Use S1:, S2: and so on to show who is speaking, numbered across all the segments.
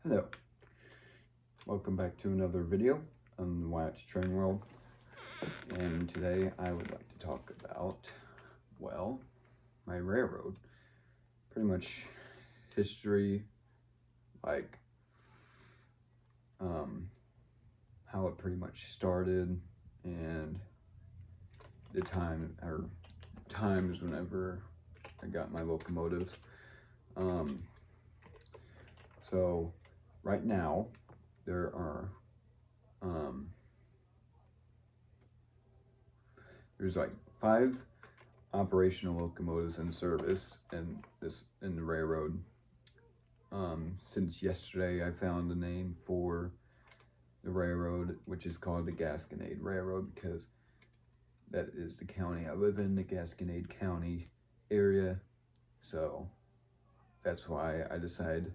S1: Hello, welcome back to another video on the Watch Train World, and today I would like to talk about, well, my railroad. Pretty much history, like how it pretty much started and the times whenever I got my locomotives. So right now there are there's like 5 operational locomotives in service in the railroad. Since yesterday I found the name for the railroad, which is called the Gasconade Railroad, because that is the county I live in, the Gasconade County area. So that's why I decided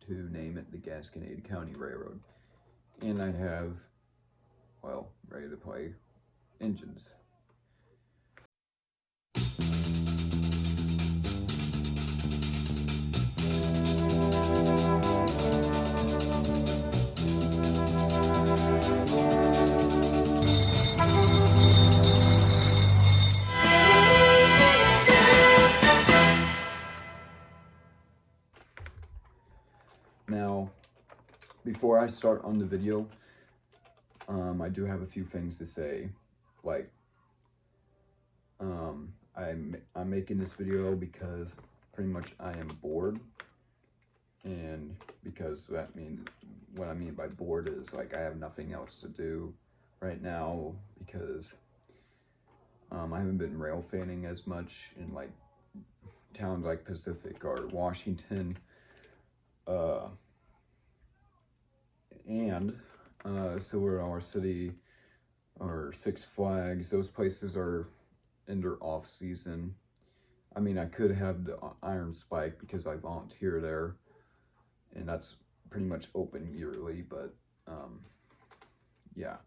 S1: to name it the Gasconade County Railroad. And I have, well, ready to play engines. Now, before I start on the video, I do have a few things to say. Like, I'm making this video because pretty much I am bored, and because what I mean by bored is like I have nothing else to do right now, because I haven't been rail fanning as much in like towns like Pacific or Washington, and Silver Dollar City or Six Flags. Those places are in their off season. I mean, I could have the Iron Spike because I volunteer there, and that's pretty much open yearly, but yeah.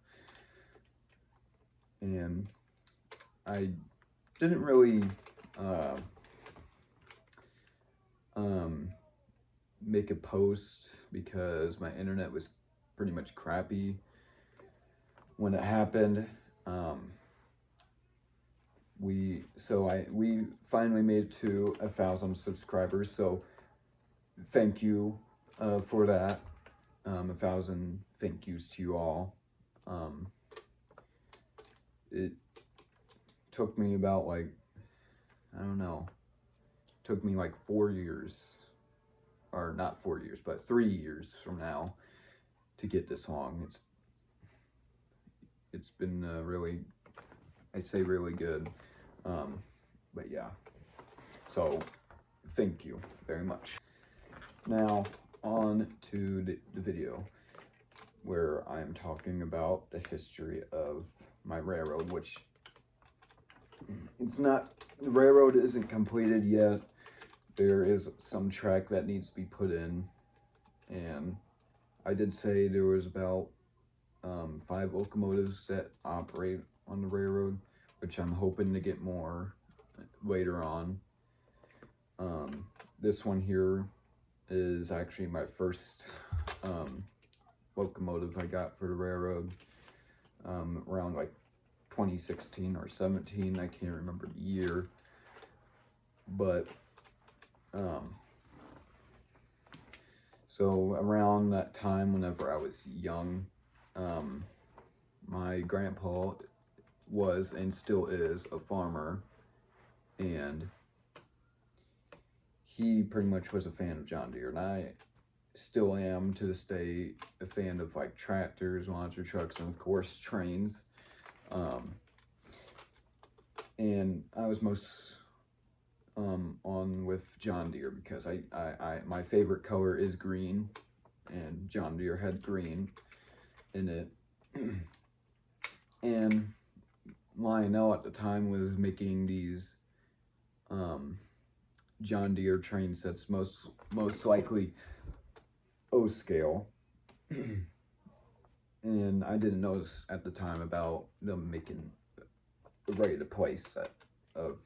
S1: And I didn't really make a post because my internet was pretty much crappy when it happened. We finally made it to 1,000 subscribers, so thank you for that. 1,000 thank yous to you all. It took me about like, I don't know, took me like 4 years, or not 4 years, but 3 years from now to get this long. It's been really, I say really good, but yeah, so thank you very much. Now on to the video, where I'm talking about the history of my railroad, which the railroad isn't completed yet. There is some track that needs to be put in, and I did say there was about 5 locomotives that operate on the railroad, which I'm hoping to get more later on. This one here is actually my first locomotive I got for the railroad, around like 2016 or 17, I can't remember the year, but so around that time, whenever I was young, my grandpa was and still is a farmer, and he pretty much was a fan of John Deere, and I still am to this day a fan of like tractors, monster trucks, and of course trains. And I was most on with John Deere because my favorite color is green, and John Deere had green in it. And Lionel at the time was making these John Deere train sets, most likely O scale. And I didn't notice at the time about them making a ready-to-play set of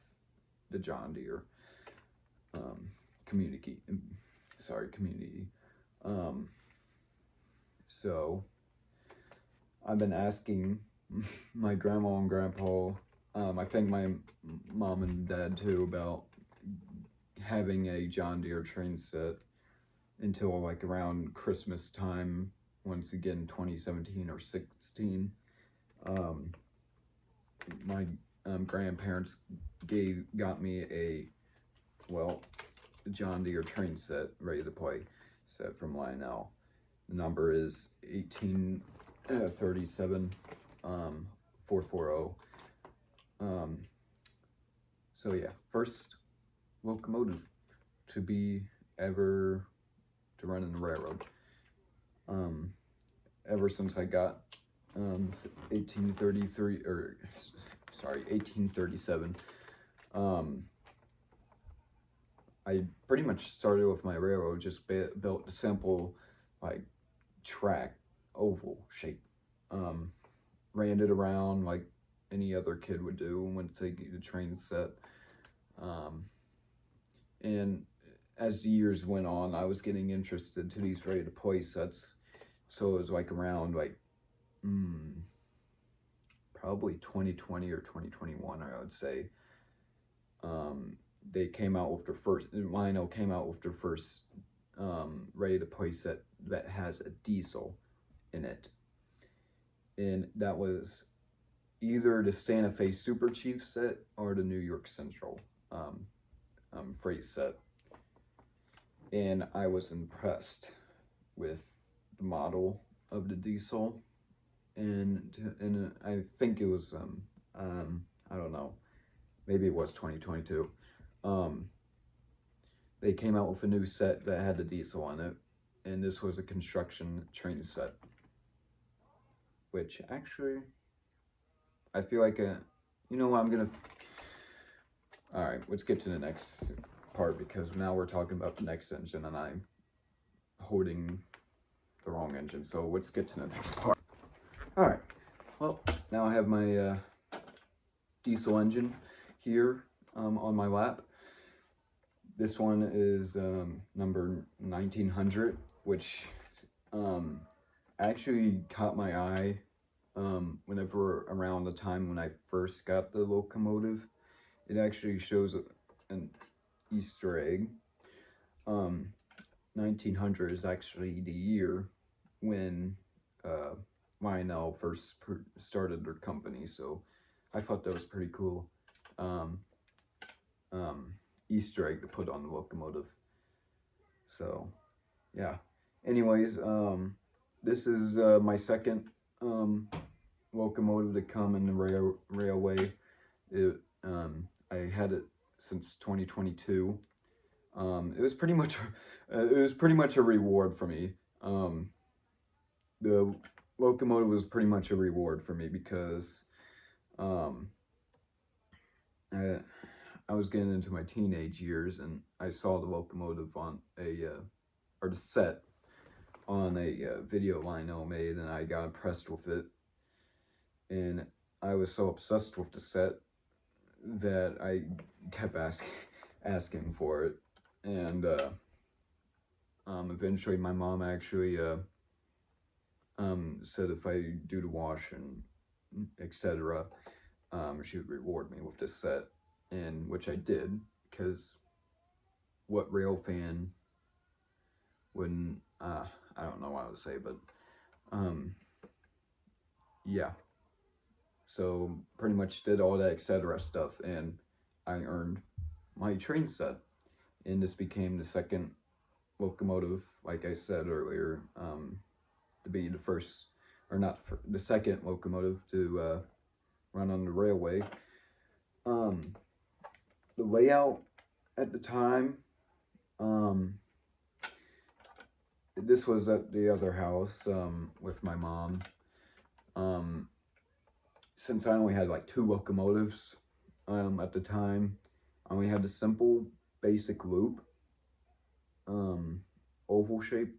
S1: the John Deere community. So I've been asking my grandma and grandpa, I think my mom and dad too, about having a John Deere train set until like around Christmas time, once again 2017 or 16. Um, my grandparents got me a John Deere train set ready to play set from Lionel. The number is 1837 440. So yeah, first locomotive to be ever to run in the railroad. Ever since I got 1837. I pretty much started with my railroad, just built a simple, like, track, oval shape. Ran it around like any other kid would do when taking the train set. And as the years went on, I was getting interested to these ready-to-play sets. So it was like around probably 2020 or 2021, I would say. They came out with their first, Lionel came out with their first ready-to-play set that has a diesel in it. And that was either the Santa Fe Super Chief set or the New York Central freight set. And I was impressed with the model of the diesel. And I think it was, I don't know, maybe it was 2022. They came out with a new set that had the diesel on it, and this was a construction train set. Which actually, I feel like you know what, alright, let's get to the next part, because now we're talking about the next engine and I'm holding the wrong engine, so let's get to the next part. Alright, well, now I have my diesel engine here on my lap. This one is number 1900, which actually caught my eye whenever around the time when I first got the locomotive. It actually shows an Easter egg. 1900 is actually the year when Lionel first started their company, so I thought that was pretty cool Easter egg to put on the locomotive. So yeah, anyways, this is my second locomotive to come in the railway. I had it since 2022. It was pretty much a reward for me. The locomotive was pretty much a reward for me because I was getting into my teenage years, and I saw the locomotive on or the set on a video Lionel made, and I got impressed with it. And I was so obsessed with the set that I kept asking for it. And eventually my mom actually said if I do the wash and etc., she would reward me with this set, and which I did, because what rail fan wouldn't, I don't know what I would say, but yeah. So pretty much did all that etc. stuff, and I earned my train set. And this became the second locomotive, like I said earlier, to be the first, or not, the second locomotive to run on the railway. The layout at the time, this was at the other house with my mom. Since I only had like 2 locomotives at the time, I only had the simple basic loop, oval shape,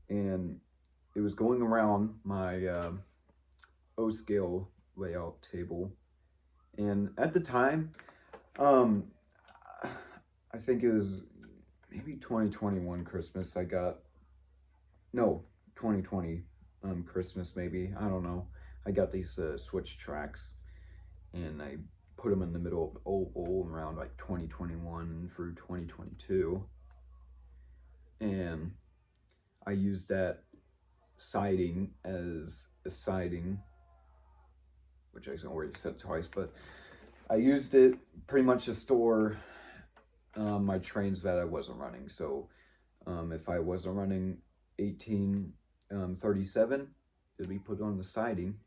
S1: and it was going around my O-scale layout table. And at the time, I think it was maybe 2021 Christmas, 2020 Christmas maybe, I don't know. I got these switch tracks, and I put them in the middle of the oval around like 2021 through 2022, and I used that siding as a siding, which I already said twice, but I used it pretty much to store my trains that I wasn't running. So if I wasn't running 1837, it'd be put on the siding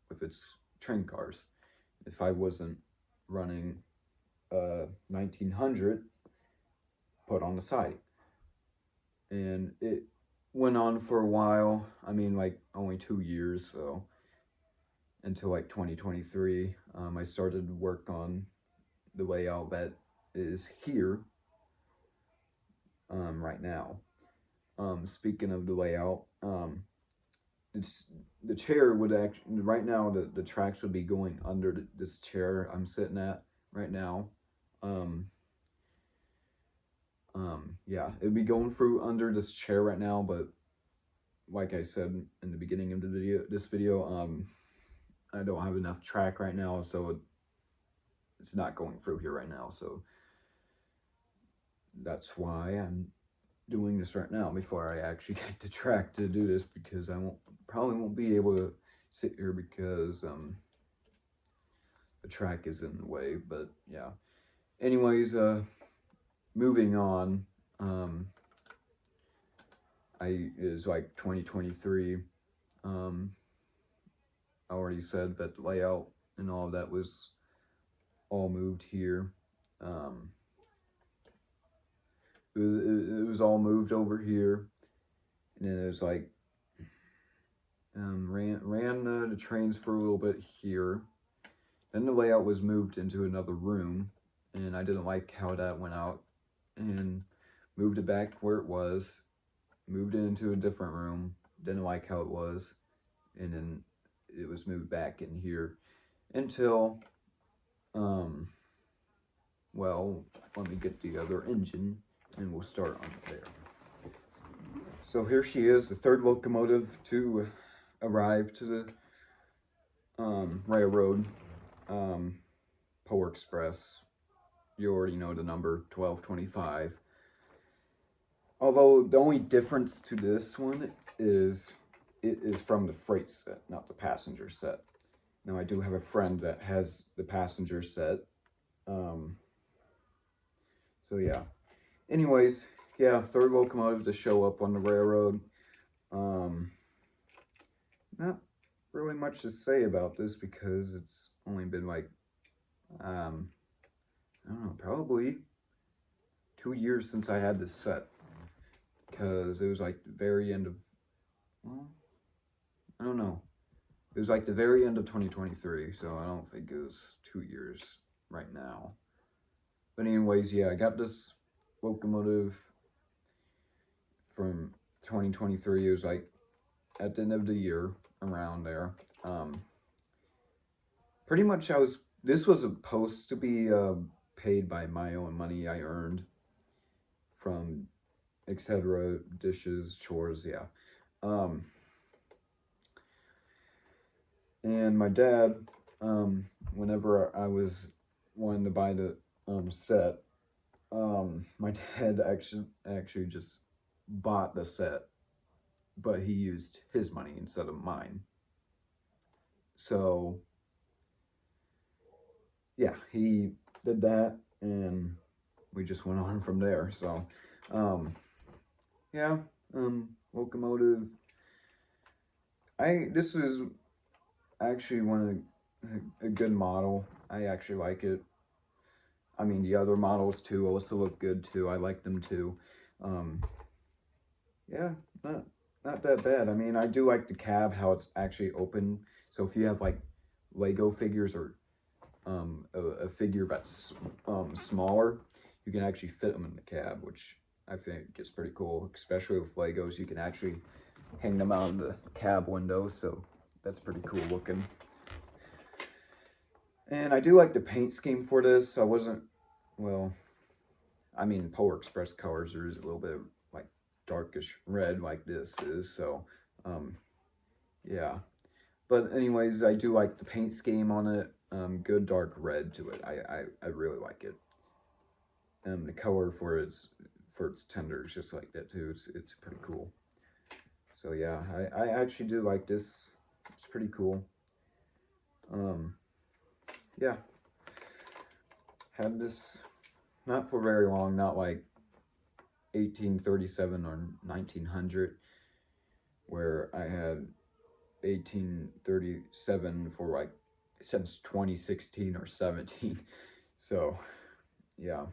S1: with its train cars. If I wasn't running 1900, put on the siding. And it went on for a while. I mean, like only 2 years, so until like 2023, I started work on the layout that is here right now. Speaking of the layout, it's the chair would actually right now the tracks would be going under this chair I'm sitting at right now. Yeah, it'd be going through under this chair right now, but like I said in the beginning of this video, I don't have enough track right now, so it's not going through here right now. So that's why I'm doing this right now before I actually get the track to do this, because I probably won't be able to sit here because the track is in the way. But yeah, anyways, moving on. It was like 2023. I already said that the layout and all of that was all moved here. It was all moved over here, and then it was like ran the trains for a little bit here. Then the layout was moved into another room, and I didn't like how that went out, and moved it back where it was, moved it into a different room, didn't like how it was, and then it was moved back in here until, well, let me get the other engine, and we'll start on there. So here she is, the third locomotive to arrive to the railroad, Polar Express. You already know the number, 1225. Although the only difference to this one is it is from the freight set, not the passenger set. Now I do have a friend that has the passenger set. So yeah. Anyways, yeah, third locomotive to show up on the railroad. Not really much to say about this because it's only been like, I don't know, probably 2 years since I had this set. Because it was like the very end of, well, I don't know. It was like the very end of 2023, so I don't think it was 2 years right now. But anyways, yeah, I got this locomotive from 2023. It was like at the end of the year, around there. Pretty much this was supposed to be paid by my own money I earned from etc. dishes, chores, yeah. And my dad, whenever I was wanting to buy the set, my dad actually just bought the set, but he used his money instead of mine. So yeah, he did that, and we just went on from there. So yeah, locomotive. This is actually a good model. I actually like it. I mean, the other models too also look good too. I like them too. Yeah, not that bad. I mean, I do like the cab, how it's actually open. So if you have like Lego figures or a figure that's smaller, you can actually fit them in the cab, which I think is pretty cool. Especially with Legos, you can actually hang them out in the cab window, so that's pretty cool looking. And I do like the paint scheme for this. I wasn't, well, I mean, Polar Express colors, there is a little bit of like darkish red like this is, so Yeah. But anyways, I do like the paint scheme on it. Good dark red to it. I really like it. The color for its tender is just like that too. It's pretty cool. So yeah, I actually do like this. It's pretty cool. Yeah. Had this not for very long, not like 1837 or 1900, where I had 1837 for like since 2016 or 17. So yeah.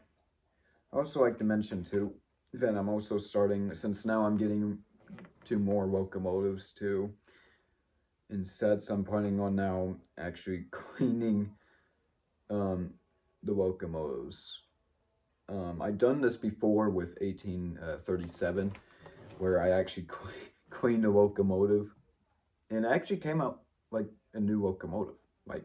S1: I also like to mention too that I'm also starting, since now I'm getting to more locomotives too in sets. I'm planning on now actually cleaning the locomotives. I've done this before with 1837, where I actually cleaned a locomotive, and it actually came out like a new locomotive. Like,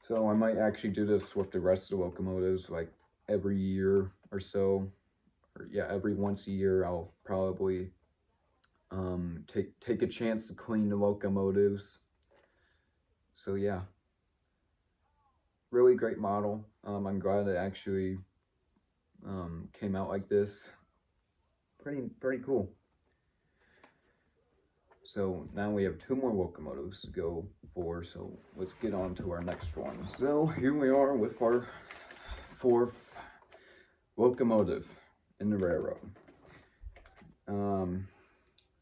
S1: so I might actually do this with the rest of the locomotives, like every year or so, or yeah, every once a year. I'll probably take a chance to clean the locomotives. So yeah, really great model. I'm glad it actually came out like this. Pretty cool. So now we have two more locomotives to go for, so let's get on to our next one. So here we are with our fourth locomotive in the railroad.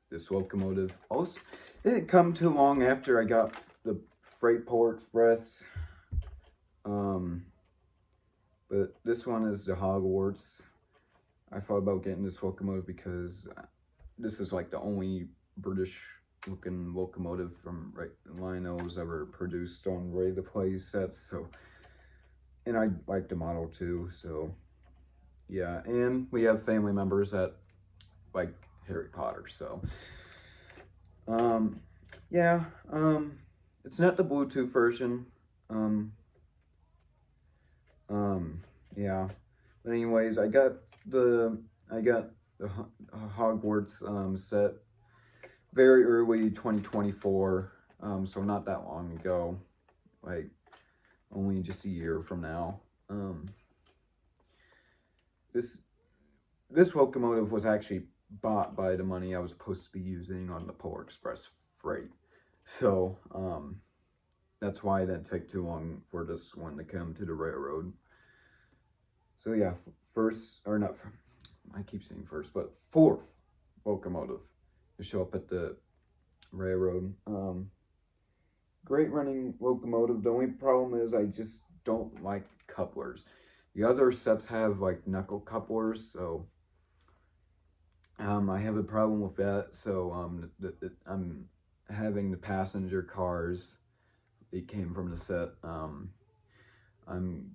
S1: This locomotive also didn't come too long after I got the Freightport Express. But this one is the Hogwarts. I thought about getting this locomotive because this is like the only British looking locomotive from Lionel's ever produced on Ray the Play sets. So, and I like the model too. So, yeah, and we have family members that like Harry Potter. So, yeah, it's not the Bluetooth version. Um, yeah, but anyways, I got the Hogwarts set very early 2024, so not that long ago, like only just a year from now. This locomotive was actually bought by the money I was supposed to be using on the Polar Express freight, so that's why it didn't take too long for this one to come to the railroad. So yeah, first, or not, I keep saying first, but fourth locomotive to show up at the railroad. Great running locomotive. The only problem is I just don't like couplers. The other sets have like knuckle couplers, so I have a problem with that. So I'm having the passenger cars. It came from the set. I'm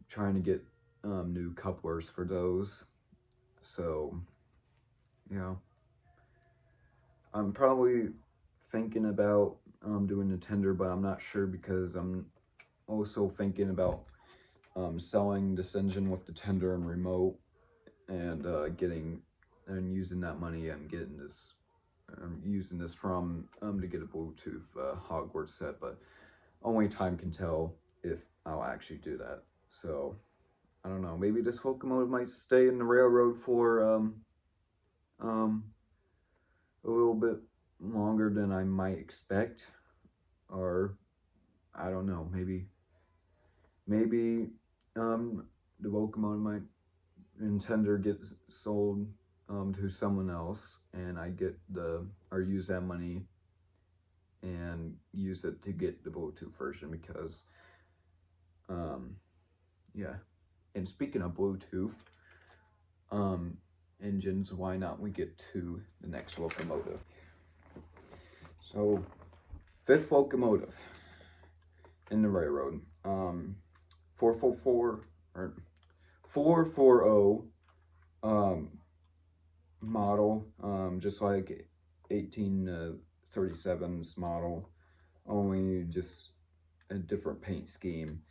S1: trying to get new couplers for those. So yeah, I'm probably thinking about doing the tender, but I'm not sure because I'm also thinking about selling this engine with the tender and remote, and using that money and getting this, using this from to get a Bluetooth Hogwarts set, but only time can tell if I'll actually do that. So I don't know. Maybe this locomotive might stay in the railroad for a little bit longer than I might expect, or I don't know. Maybe the locomotive might intender gets sold to someone else, and I get or use that money and use it to get the Bluetooth version, because yeah. And speaking of Bluetooth engines, why not we get to the next locomotive? So, fifth locomotive in the railroad, 444 or 440 model, just like 1837's model, only just a different paint scheme.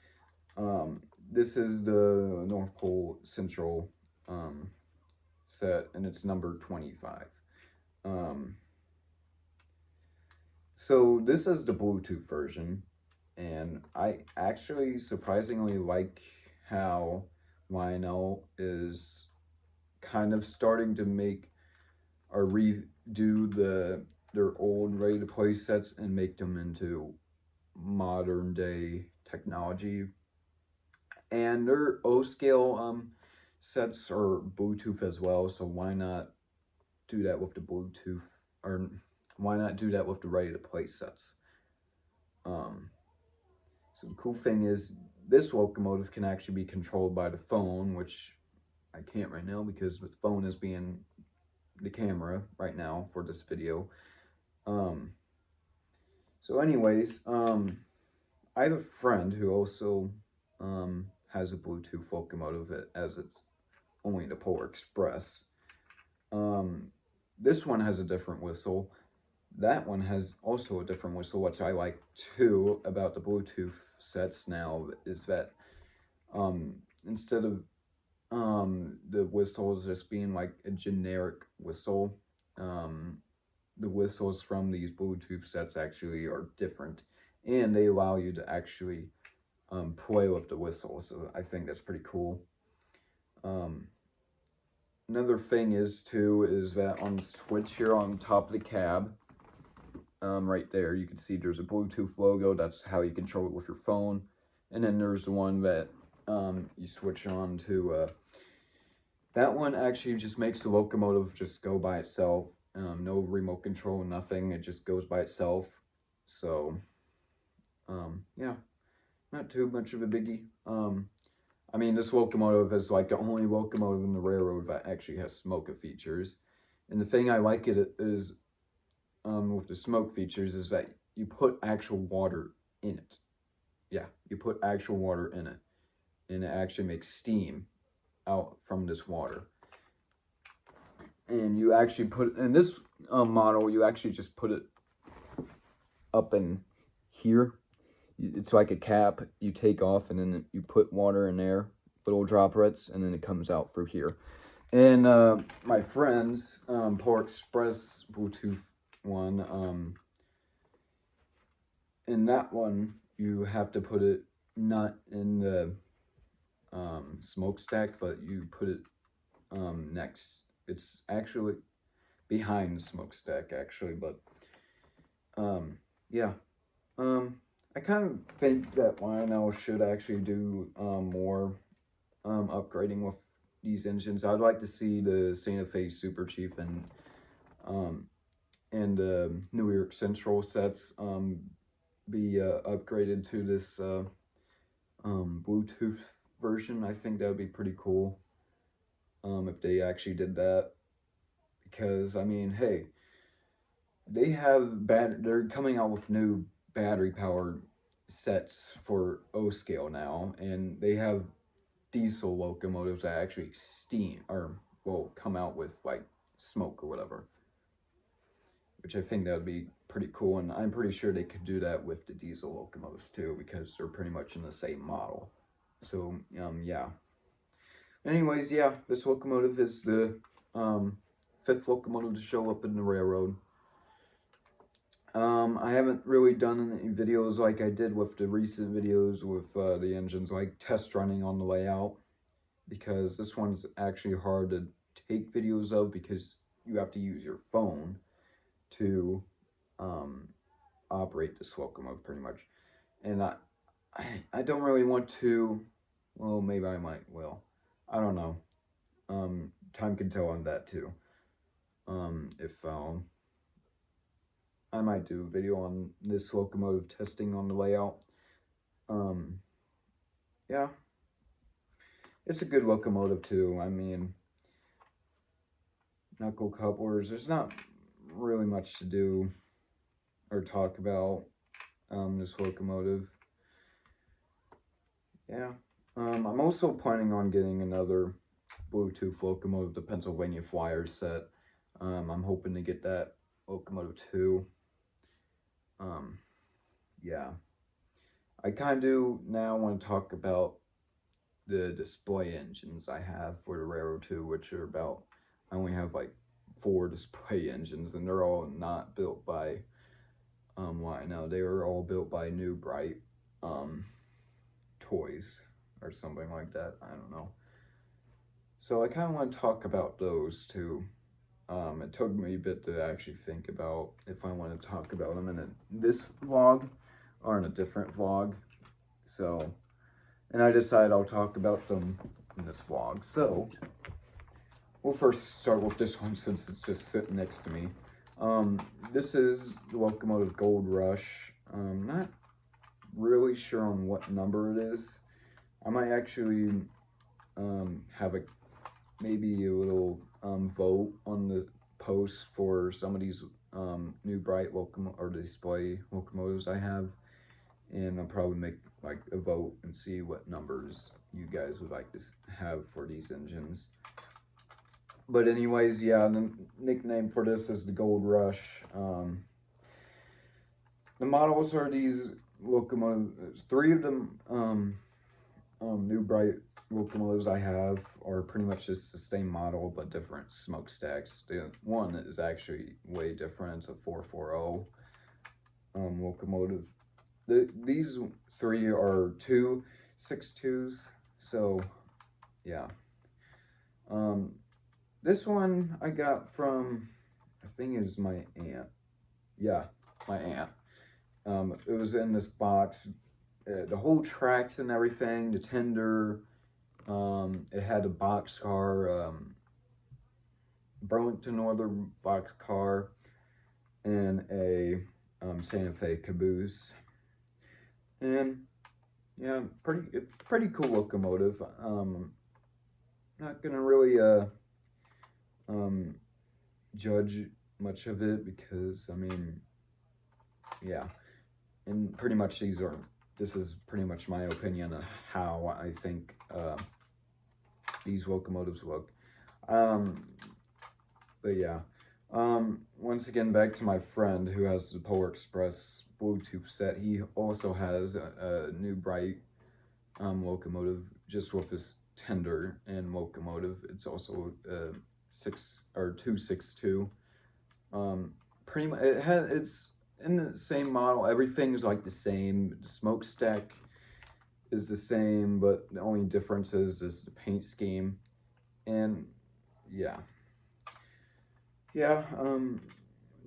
S1: This is the North Pole Central set, and it's number 25. So this is the Bluetooth version, and I actually surprisingly like how Lionel is kind of starting to make or redo their old ready to play sets and make them into modern day technology. And their O scale sets are Bluetooth as well, so why not do that with the Bluetooth, or why not do that with the ready to play sets? Um, so the cool thing is this locomotive can actually be controlled by the phone, which I can't right now because the phone is being the camera right now for this video. Um, so anyways, I have a friend who also has a Bluetooth locomotive as it's only the Polar Express. Um, this one has a different whistle. That one has also a different whistle, which I like too about the Bluetooth sets now, is that instead of the whistles just being like a generic whistle, the whistles from these Bluetooth sets actually are different, and they allow you to actually play with the whistle. So I think that's pretty cool. Um, Another thing is that on the switch here on top of the cab, right there, you can see there's a Bluetooth logo. That's how you control it with your phone. And then there's the one that you switch on to. That one actually just makes the locomotive just go by itself. No remote control, nothing. It just goes by itself. So, yeah, not too much of a biggie. I mean, this locomotive is like the only locomotive in the railroad that actually has smoke features. And the thing I like it is, with the smoke features, is that you put actual water in it. Yeah, you put actual water in it. And it actually makes steam out from this water. And you actually put, in this model, you actually just put it up in here. It's like a cap you take off, and then you put water in there, little droplets, and then it comes out through here. And my friend's Polar Express Bluetooth one, in that one, you have to put it not in the smokestack, but you put it next. It's actually behind the smokestack, actually, but yeah. I kind of think that Lionel should actually do more upgrading with these engines. I'd like to see the Santa Fe Super Chief and New York Central sets be upgraded to this Bluetooth version. I think that would be pretty cool if they actually did that. Because, I mean, hey, they're coming out with new battery powered sets for O scale now, and they have diesel locomotives that actually steam or will come out with like smoke or whatever, which I think that would be pretty cool. And I'm pretty sure they could do that with the diesel locomotives too, because they're pretty much in the same model. So yeah. Anyways, yeah, this locomotive is the fifth locomotive to show up in the railroad. I haven't really done any videos like I did with the recent videos with the engines, like test running on the layout, because this one's actually hard to take videos of because you have to use your phone to operate this locomotive pretty much. And I don't really want to, well, maybe I might, well, I don't know. Time can tell on that too. If I might do a video on this locomotive testing on the layout. Yeah. It's a good locomotive too. I mean, knuckle couplers, there's not really much to do or talk about this locomotive. Yeah. I'm also planning on getting another Bluetooth locomotive, the Pennsylvania Flyer set. I'm hoping to get that locomotive too. Yeah. I kind of do now want to talk about the display engines I have for the Railroad 2, which are about, I only have like 4 display engines, and they're all not built by why. Now, they were all built by New Bright Toys or something like that. I don't know. So I kind of want to talk about those too. It took me a bit to actually think about if I want to talk about them in this vlog or in a different vlog. So, and I decided I'll talk about them in this vlog. So, we'll first start with this one since it's just sitting next to me. This is the Locomotive Gold Rush. Not really sure on what number it is. I might actually have maybe a little vote on the post for some of these New Bright display locomotives I have, and I'll probably make like a vote and see what numbers you guys would like to have for these engines. But anyways, yeah, the nickname for this is the Gold Rush. The models are these locomotives. 3 of them New Bright locomotives I have are pretty much just the same model but different smokestacks. The one is actually way different. It's a 440 locomotive. These 3 are 2.62s. So yeah. This one I got from, I think it was my aunt. Yeah, my aunt. It was in this box. The whole tracks and everything, the tender, it had a boxcar, Burlington Northern boxcar, and a Santa Fe caboose. And yeah, pretty cool locomotive. Not gonna really judge much of it because I mean, yeah, and pretty much this is pretty much my opinion on how I think these locomotives look. But yeah, once again, back to my friend who has the Polar Express Bluetooth set. He also has a New Bright locomotive just with his tender and locomotive. It's also 2.62. Pretty much it's in the same model. Everything's like the same. The smokestack is the same, but the only difference is the paint scheme. And yeah,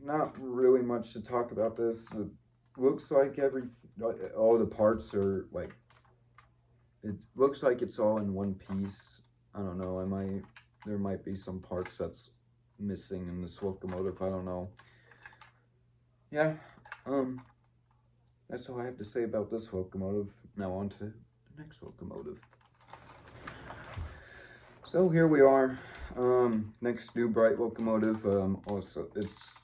S1: not really much to talk about this. It looks like all the parts are like, it looks like it's all in one piece. I don't know. There might be some parts that's missing in this locomotive. I don't know. Yeah, that's all I have to say about this locomotive. Now on to the next locomotive. So here we are. Next New Bright locomotive. Also, it's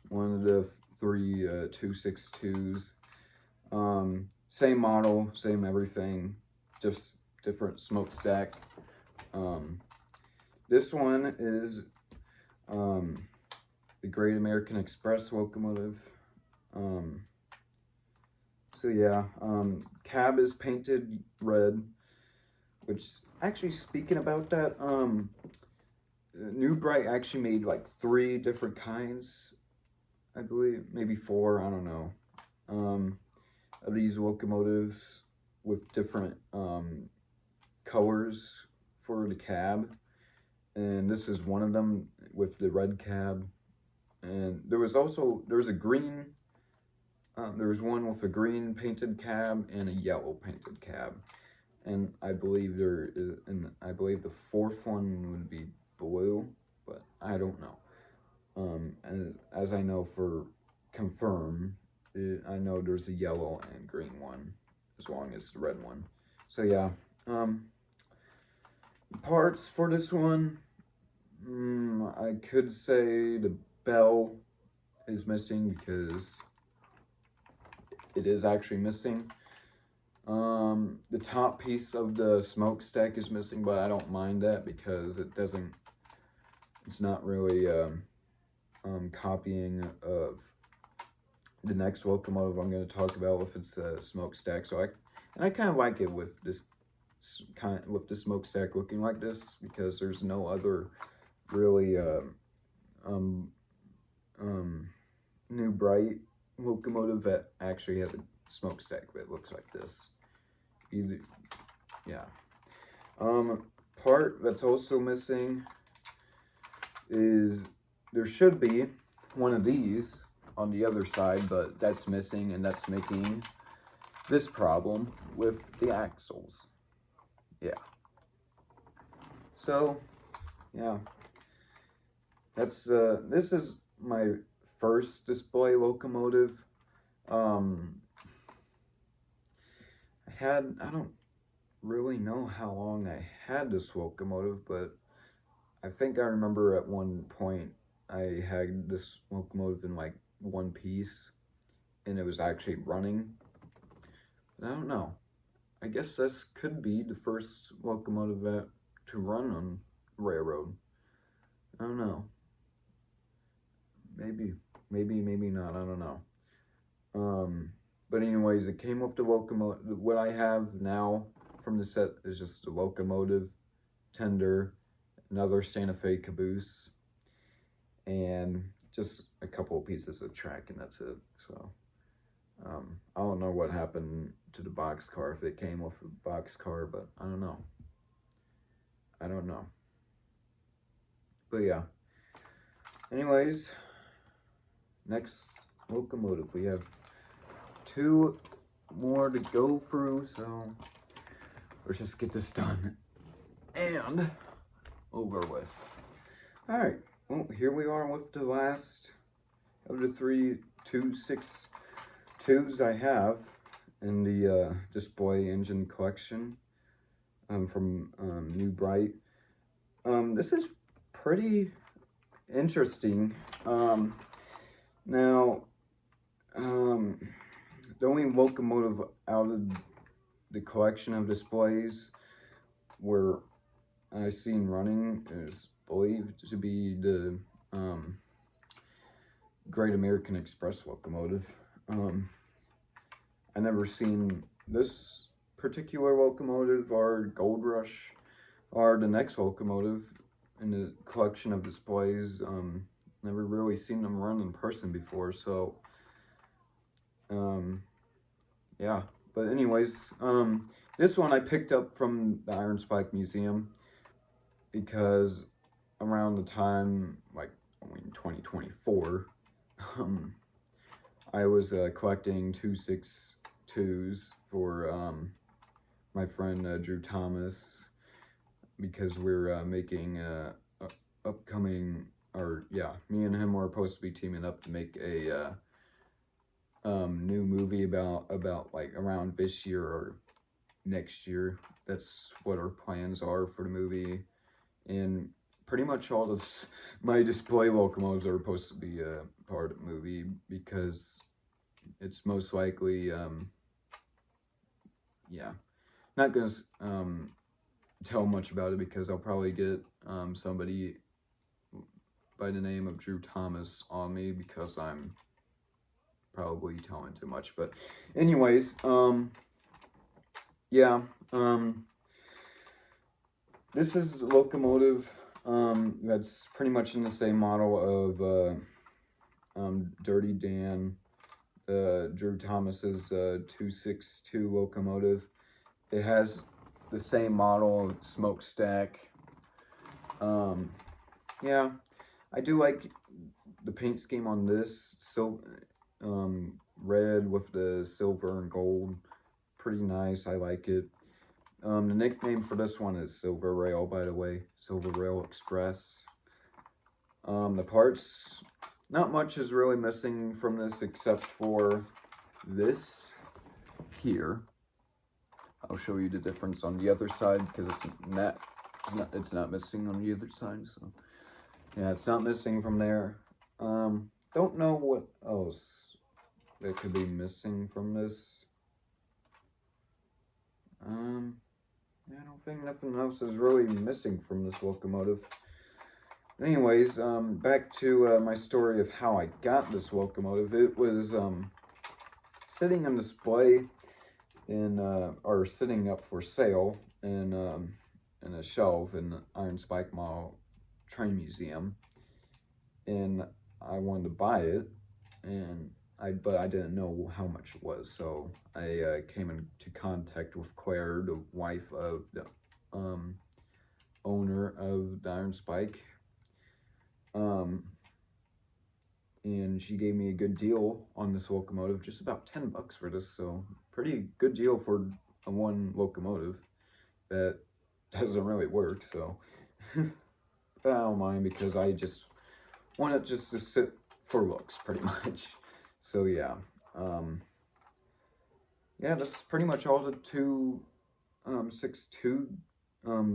S1: one of the 3 2.62s. Same model, same everything, just different smokestack. This one is the Great American Express locomotive. So yeah, cab is painted red, which actually, speaking about that, New Bright actually made like 3 different kinds, I believe, maybe 4, I don't know, of these locomotives with different colors for the cab. And this is one of them with the red cab. And there was a green, there was one with a green painted cab and a yellow painted cab. And I believe the 4th one would be blue, but I don't know. And as I know for confirm, I know there's a yellow and green one, as long as the red one. So yeah, parts for this one, I could say the bell is missing because it is actually missing. The top piece of the smokestack is missing, but I don't mind that because it's not really copying of the next locomotive I'm going to talk about with its smokestack. So I kind of like it with the smokestack looking like this because there's no other really New Bright locomotive that actually has a smokestack that looks like this. Yeah. Part that's also missing is there should be one of these on the other side, but that's missing, and that's making this problem with the axles. Yeah. So, yeah. That's this is my first display locomotive. I don't really know how long I had this locomotive, but I think I remember at one point I had this locomotive in like one piece, and it was actually running. But I don't know. I guess this could be the first locomotive to run on railroad. I don't know. Maybe not. I don't know. But anyways, it came with the locomotive. What I have now from the set is just a locomotive, tender, another Santa Fe caboose, and just a couple of pieces of track, and that's it. So, I don't know what happened to the boxcar, if it came with a boxcar, but I don't know. But yeah. Anyways, next locomotive. We have 2 more to go through, so let's just get this done and over with. Alright, well, here we are with the last of the 3 262s I have in the display engine collection from New Bright. This is pretty interesting. Now, the only locomotive out of the collection of displays where I seen running is believed to be the Great American Express locomotive. I never seen this particular locomotive or Gold Rush or the next locomotive in the collection of displays. Never really seen them run in person before, so yeah. But anyways, this one I picked up from the Iron Spike Museum because around the time, like, 2024, I was collecting 262s for my friend Drew Thomas, because we're making a upcoming, or yeah, me and him were supposed to be teaming up to make a new movie about like around this year or next year. That's what our plans are for the movie, and pretty much all this my display locomotives are supposed to be a part of the movie, because it's most likely yeah, not gonna tell much about it, because I'll probably get somebody by the name of Drew Thomas on me, because I'm probably telling too much. But anyways, yeah, this is a locomotive that's pretty much in the same model of Dirty Dan, Drew Thomas's 262 locomotive. It has the same model smokestack. Yeah, I do like the paint scheme on this. Red with the silver and gold. Pretty nice. I like it. The nickname for this one is Silver Rail, by the way. Silver Rail Express. The parts, not much is really missing from this except for this here. I'll show you the difference on the other side, because it's not missing on the other side. So yeah, it's not missing from there. Don't know what else that could be missing from this. Yeah, I don't think nothing else is really missing from this locomotive. Anyways, back to my story of how I got this locomotive. It was sitting on display or sitting up for sale in a shelf in the Iron Spike Mall Train Museum, and I wanted to buy it, and but I didn't know how much it was, so I came into contact with Claire, the wife of the owner of the Iron Spike, and she gave me a good deal on this locomotive, just about $10 for this, so pretty good deal for a one locomotive that doesn't really work, so I don't mind, because I just want it just to sit for looks, pretty much. So yeah, yeah, that's pretty much all the 262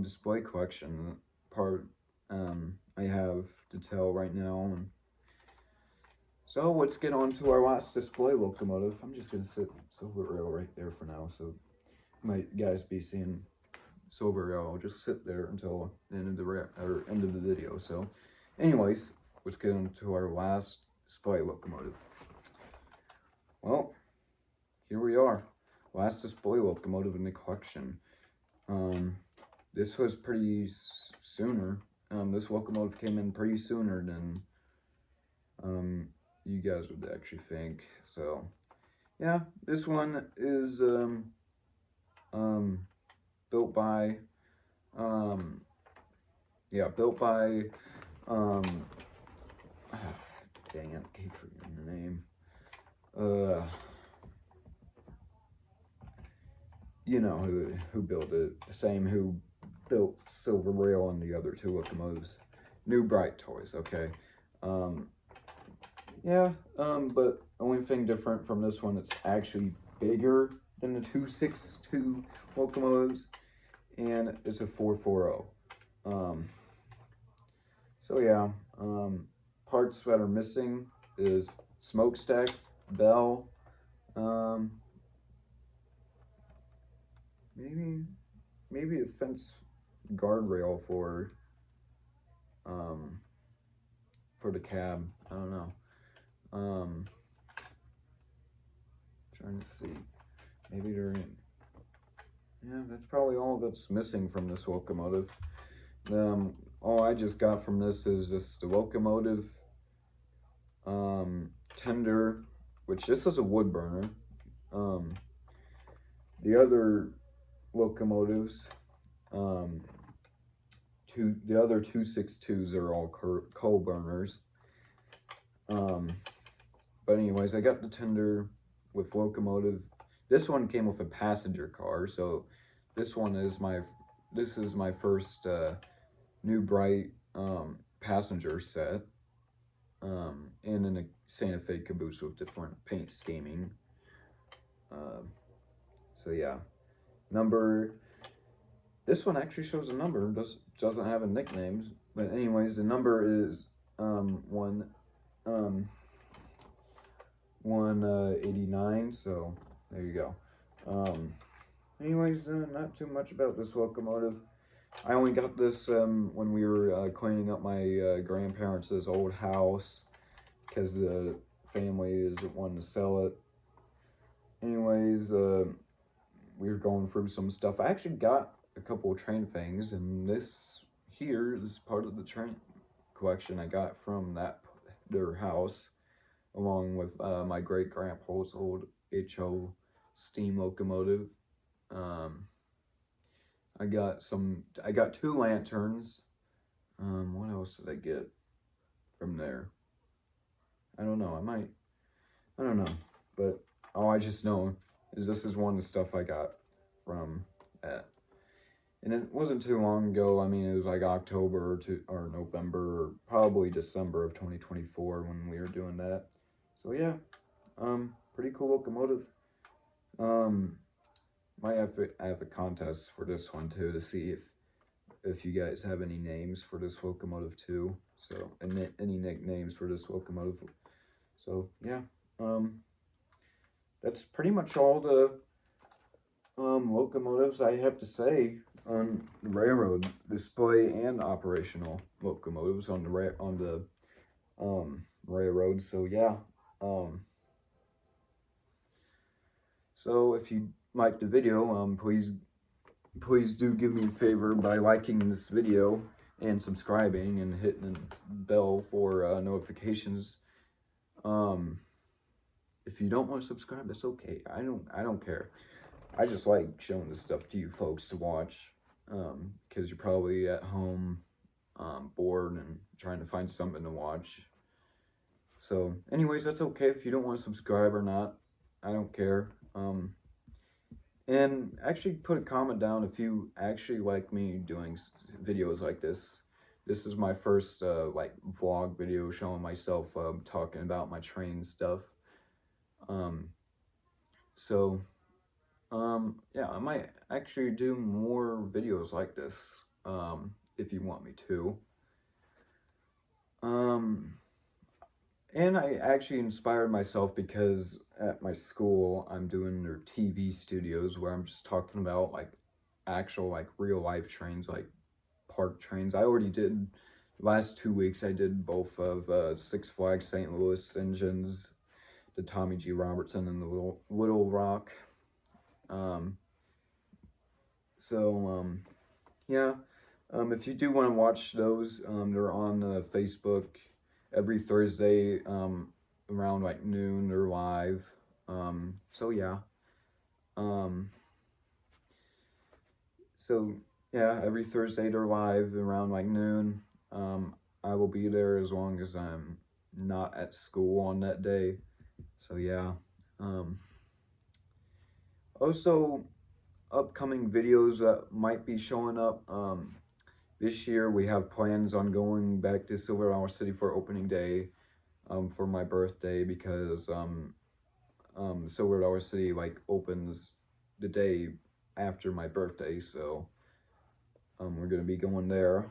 S1: display collection part I have to tell right now. So let's get on to our last display locomotive. I'm just gonna sit Silver Rail right there for now, so you might guys be seeing Silver Rail. I'll just sit there until the end of the end of the video. So, anyways, let's get on to our last display locomotive. Well, here we are, last display locomotive in the collection. This was pretty sooner. This locomotive came in pretty sooner than you guys would actually think. So yeah, this one is built by dang it, I keep forgetting the name. You know who built it, the same who built Silver Rail and the other two locomotives. New Bright Toys, okay. Yeah, but only thing different from this one, it's actually bigger than the 262 locomotives, and it's a 440. So yeah, parts that are missing is smokestack, bell, maybe a fence guardrail for the cab. I don't know. Trying to see. Maybe they're in. Yeah, that's probably all that's missing from this locomotive. All I just got from this is just the locomotive tender, which this is a wood burner. The other locomotives, the other 262s are all coal burners. But anyways, I got the tender with locomotive. This one came with a passenger car, so this is my first New Bright passenger set, and in a Santa Fe caboose with different paint scheming. So yeah, this one actually shows a number, doesn't have a nickname, but anyways, the number is 189, so there you go. Anyways, not too much about this locomotive. I only got this when we were cleaning up my grandparents' old house, because the family is wanting to sell it. Anyways, we were going through some stuff. I actually got a couple of train things, and this here is part of the train collection I got from their house, along with my great grandpa's old HO steam locomotive. I got 2 lanterns. What else did I get from there? I don't know. I don't know. But all I just know is this is one of the stuff I got from that. And it wasn't too long ago. I mean, it was like October or November, or probably December of 2024 when we were doing that. So yeah, pretty cool locomotive. I have a contest for this one too, to see if you guys have any names for this locomotive too. So, and any nicknames for this locomotive. So yeah, that's pretty much all the locomotives I have to say on the railroad display and operational locomotives on the railroad. So yeah, so if you liked the video, please do give me a favor by liking this video and subscribing and hitting the bell for notifications. If you don't want to subscribe, that's okay. I don't care. I just like showing this stuff to you folks to watch, because you're probably at home, bored and trying to find something to watch. So, anyways, that's okay if you don't want to subscribe or not. I don't care. And actually put a comment down if you actually like me doing videos like this. This is my first like vlog video showing myself talking about my train stuff. Um, so yeah, I might actually do more videos like this if you want me to. And I actually inspired myself because at my school, I'm doing their TV studios where I'm just talking about like actual, like real life trains, like park trains. I already did, last 2 weeks, I did both of Six Flags St. Louis engines, the Tommy G. Robertson and the Little Rock. Yeah, if you do want to watch those, they're on Facebook every Thursday around like noon. They're live. So yeah. Um, so yeah, every Thursday they're live around like noon. I will be there as long as I'm not at school on that day. So yeah. Also, upcoming videos that might be showing up. This year we have plans on going back to Silver Dollar City for opening day, for my birthday, because Silver Dollar City like opens the day after my birthday, so we're gonna be going there.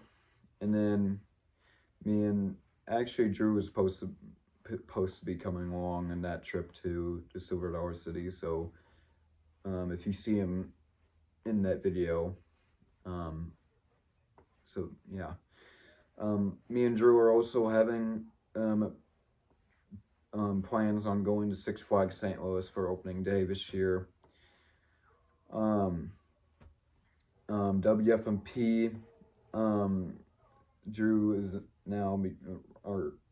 S1: And then me and actually Drew was supposed to be coming along on that trip to Silver Dollar City, so if you see him in that video, so yeah. Me and Drew are also having plans on going to Six Flags St. Louis for opening day this year. WFMP, Drew is now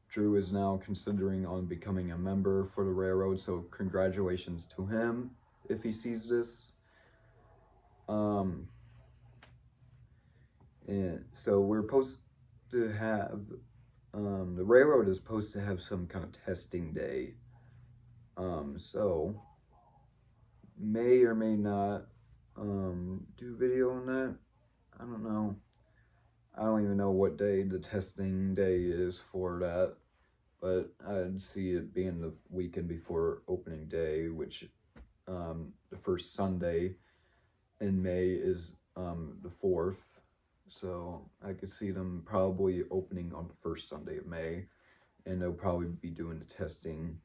S1: Drew is now considering on becoming a member for the railroad, so congratulations to him if he sees this. And so we're supposed to have, the railroad is supposed to have some kind of testing day. So may or may not do video on that. I don't know. I don't even know what day the testing day is for that, but I'd see it being the weekend before opening day, which the first Sunday in May is the 4th. So I could see them probably opening on the first Sunday of May, and they'll probably be doing the testing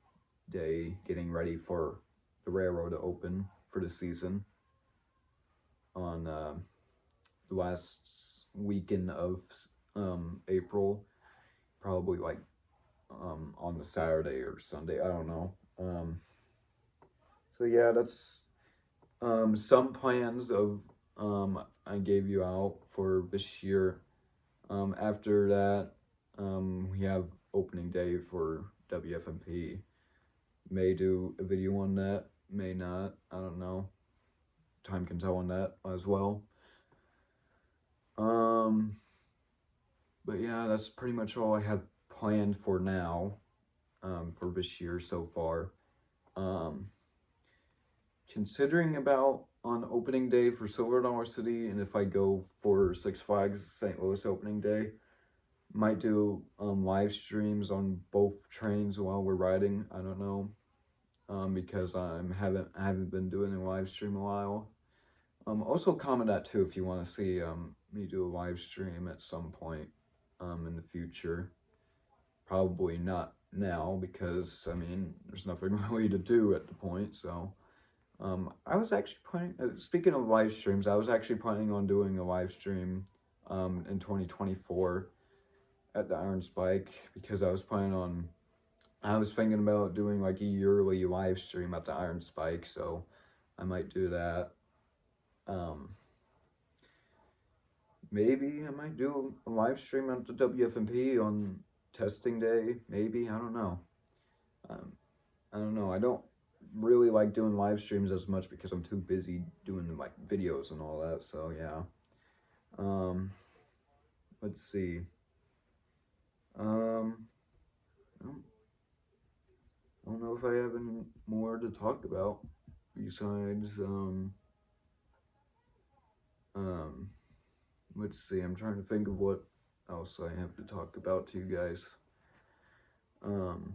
S1: day, getting ready for the railroad to open for the season on the last weekend of April, probably like on the Saturday or Sunday, I don't know. So yeah, that's some plans of I gave you out for this year. After that, we have opening day for WFMP. May do a video on that, may not, I don't know. Time can tell on that as well. But yeah, that's pretty much all I have planned for now, for this year so far. Considering about on opening day for Silver Dollar City, and if I go for Six Flags St. Louis opening day, might do live streams on both trains while we're riding. I don't know, because I haven't been doing a live stream a while. Also comment that too if you want to see me do a live stream at some point in the future. Probably not now, because I mean there's nothing really to do at the point. So I was actually planning, speaking of live streams, I was actually planning on doing a live stream in 2024 at the Iron Spike, because I was thinking about doing like a yearly live stream at the Iron Spike, so I might do that. Maybe I might do a live stream at the WFMP on testing day, maybe, I don't know. I don't know. I don't really like doing live streams as much because I'm too busy doing like videos and all that. So yeah. Um, let's see. I don't know if I have any more to talk about besides um let's see. I'm trying to think of what else I have to talk about to you guys. Um,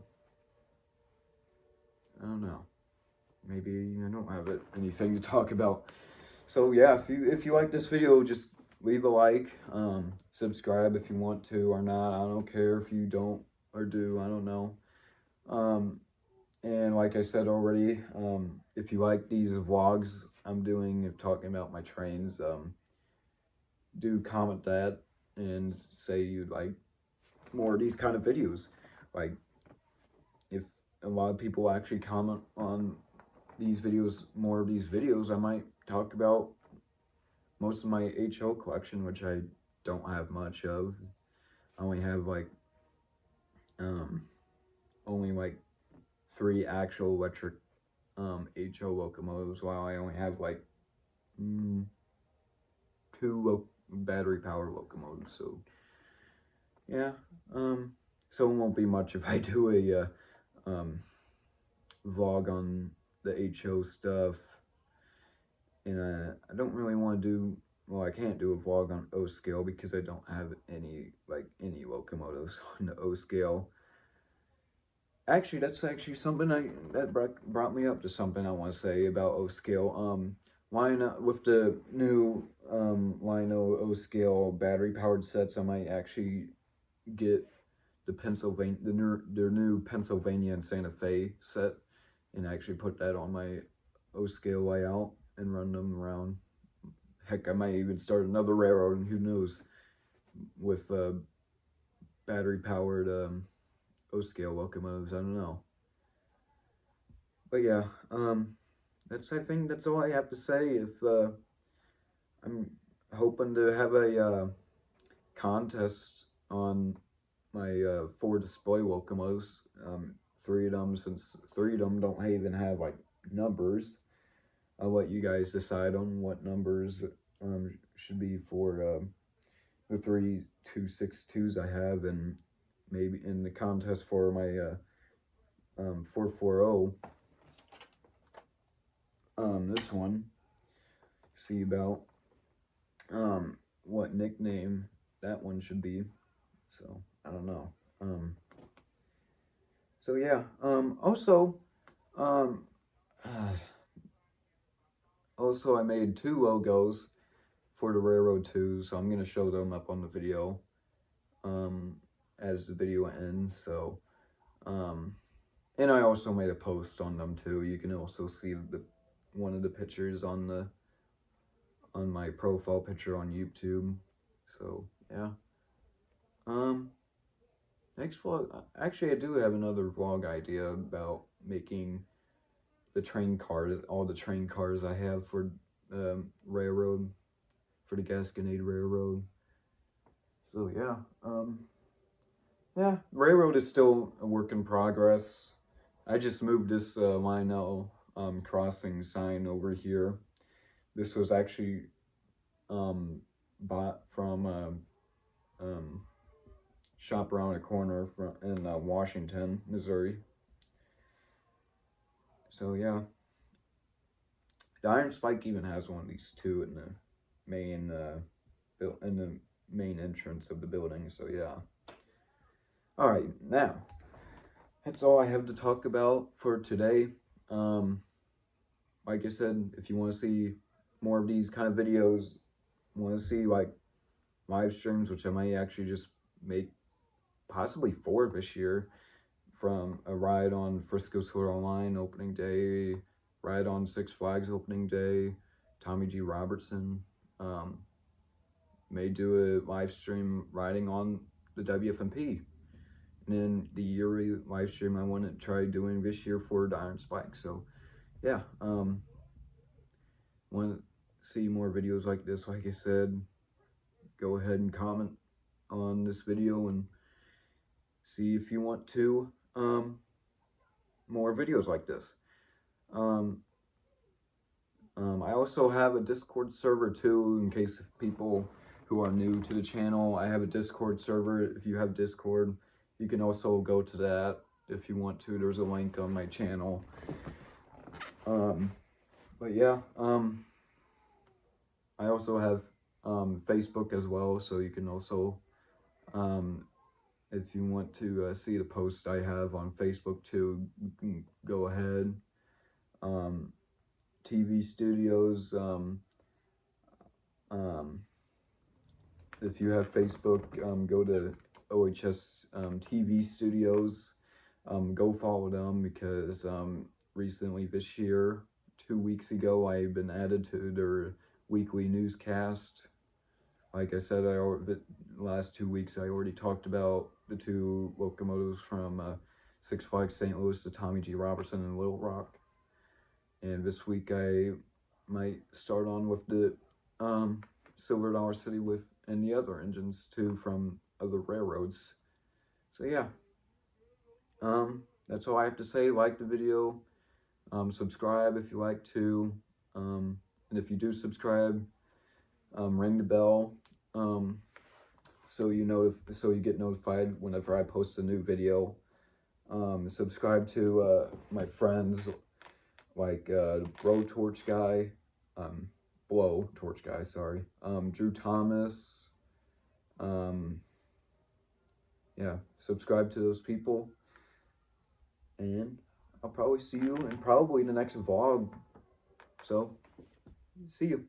S1: I don't know. Maybe I don't have anything to talk about. So yeah, if you like this video, just leave a like. Subscribe if you want to or not. I don't care if you don't or do. I don't know. And like I said already, if you like these vlogs I'm doing talking about my trains, do comment that and say you'd like more of these kind of videos. Like, if a lot of people actually comment on these videos, more of these videos, I might talk about most of my HO collection, which I don't have much of. I only have like only like 3 actual electric HO locomotives, while I only have like 2 battery power locomotives. So yeah, so it won't be much if I do a vlog on the HO stuff. And I don't really want to do, well, I can't do a vlog on O scale because I don't have any locomotives on the O scale. Actually, that's actually something that brought me up to something I want to say about O scale. Lino, with the new Lino O scale battery powered sets, I might actually get their new Pennsylvania and Santa Fe set, and actually put that on my O scale layout and run them around. Heck, I might even start another railroad, and who knows, with battery powered O scale locomotives. I don't know. But yeah, I think that's all I have to say. If I'm hoping to have a contest on my 4 display locomotives. 3 of them, since 3 of them don't even have like numbers. I'll let you guys decide on what numbers should be for the 3 262s I have, and maybe in the contest for my 440. This one, see about what nickname that one should be. So I don't know. So yeah. Um, also, I made 2 logos for the Railroad 2, so I'm gonna show them up on the video as the video ends. So and I also made a post on them too. You can also see one of the pictures on my profile picture on YouTube. So yeah. Next vlog, actually I do have another vlog idea about making the train cars, all the train cars I have for railroad, for the Gasconade Railroad. So yeah, yeah, railroad is still a work in progress. I just moved this Lionel crossing sign over here. This was actually bought from shop around the corner in Washington, Missouri. So yeah, the Iron Spike even has one of these too in the main entrance of the building. So yeah. All right, now that's all I have to talk about for today. Like I said, if you want to see more of these kind of videos, want to see like live streams, which I might actually just make possibly 4 this year, from a ride on Frisco's Hood Online opening day, ride on Six Flags opening day, Tommy G. Robertson. May do a live stream riding on the WFMP. And then the yearly live stream I want to try doing this year for the Iron Spike. So yeah, want to see more videos like this, like I said, go ahead and comment on this video and see if you want to more more videos like this. I also have a Discord server too, in case of people who are new to the channel. I have a Discord server. If you have Discord, you can also go to that if you want to. There's a link on my channel. But yeah, I also have Facebook as well, so you can also, if you want to see the posts I have on Facebook too, you can go ahead. TV studios, if you have Facebook, go to OHS TV studios, go follow them, because recently this year, 2 weeks ago, I've been added to their weekly newscast. Like I said, the last 2 weeks I already talked about the 2 locomotives from Six Flags St. Louis, the Tommy G. Robertson and Little Rock. And this week I might start on with the Silver Dollar City and the other engines too from other railroads. So yeah, that's all I have to say. Like the video, subscribe if you like to, and if you do subscribe, ring the bell, so you get notified whenever I post a new video. Subscribe to my friends like Blow Torch Guy, sorry, Drew Thomas. Yeah, subscribe to those people, and I'll probably see you in the next vlog. So, see you.